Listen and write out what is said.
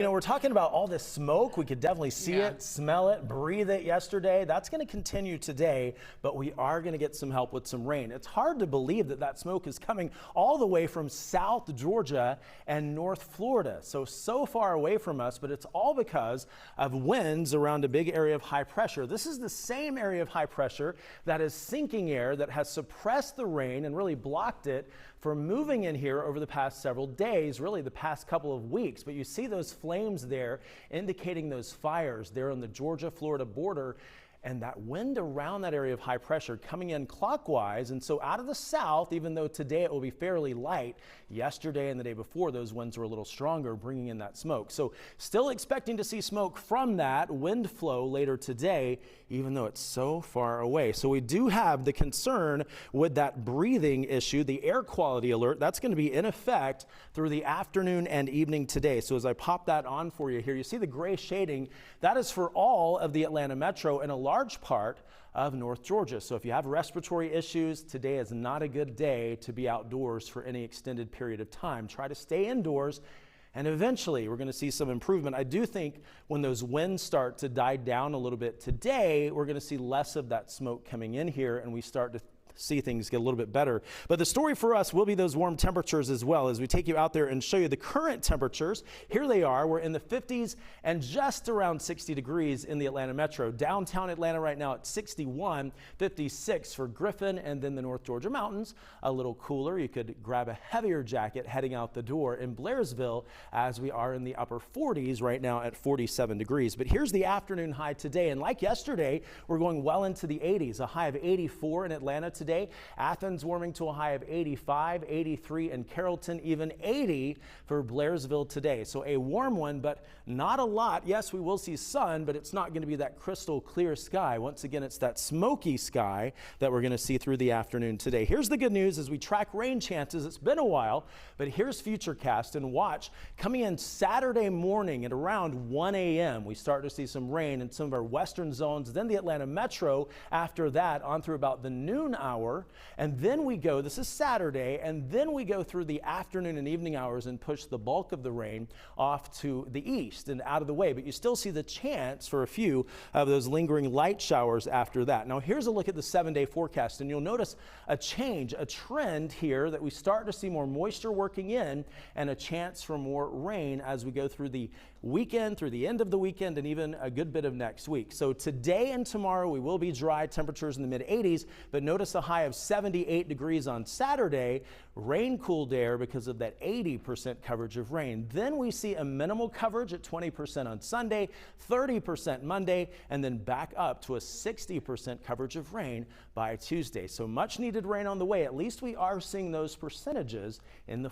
You know, we're talking about all this smoke. We could definitely see it, smell it, breathe it yesterday. That's going to continue today, but we are going to get some help with some rain. It's hard to believe that that smoke is coming all the way from South Georgia and North Florida. So far away from us, but it's all because of winds around a big area of high pressure. This is the same area of high pressure that is sinking air that has suppressed the rain and really blocked it from moving in here over the past several days, really the past couple of weeks. But you see those flames there indicating those fires there on the Georgia-Florida border, and that wind around that area of high pressure coming in clockwise. And so out of the south, even though today it will be fairly light, yesterday and the day before those winds were a little stronger, bringing in that smoke. So still expecting to see smoke from that wind flow later today, even though it's so far away. So we do have the concern with that breathing issue, the air quality alert. That's going to be in effect through the afternoon and evening today. So as I pop that on for you here, you see the gray shading. That is for all of the Atlanta metro and a large part of North Georgia. So if you have respiratory issues, today is not a good day to be outdoors for any extended period of time. Try to stay indoors, and eventually we're going to see some improvement. I do think when those winds start to die down a little bit today, we're going to see less of that smoke coming in here, and we start to see things get a little bit better. But the story for us will be those warm temperatures as well, as we take you out there and show you the current temperatures. Here they are. We're in the 50s and just around 60 degrees in the Atlanta metro. Downtown Atlanta right now at 61, 56 for Griffin, and then the North Georgia mountains a little cooler. You could grab a heavier jacket heading out the door in Blairsville, as we are in the upper 40s right now at 47 degrees. But here's the afternoon high today, and like yesterday, we're going well into the 80s, a high of 84 in Atlanta today. Athens warming to a high of 85, 83 in Carrollton, even 80 for Blairsville today. So a warm one, but not a lot. Yes, we will see sun, but it's not going to be that crystal clear sky. Once again, it's that smoky sky that we're going to see through the afternoon today. Here's the good news as we track rain chances. It's been a while, but here's Futurecast, and watch coming in Saturday morning at around 1 a.m. We start to see some rain in some of our western zones, then the Atlanta metro after that on through about the noon hour. And then we go, this is Saturday, and then we go through the afternoon and evening hours and push the bulk of the rain off to the east and out of the way. But you still see the chance for a few of those lingering light showers after that. Now here's a look at the 7-day forecast, and you'll notice a change, a trend here that we start to see more moisture working in and a chance for more rain as we go through the weekend, through the end of the weekend, and even a good bit of next week. So today and tomorrow we will be dry, temperatures in the mid 80s, but notice a high of 78 degrees on Saturday, rain cooled air because of that 80% coverage of rain. Then we see a minimal coverage at 20% on Sunday, 30% Monday, and then back up to a 60% coverage of rain by Tuesday. So much needed rain on the way. At least we are seeing those percentages in the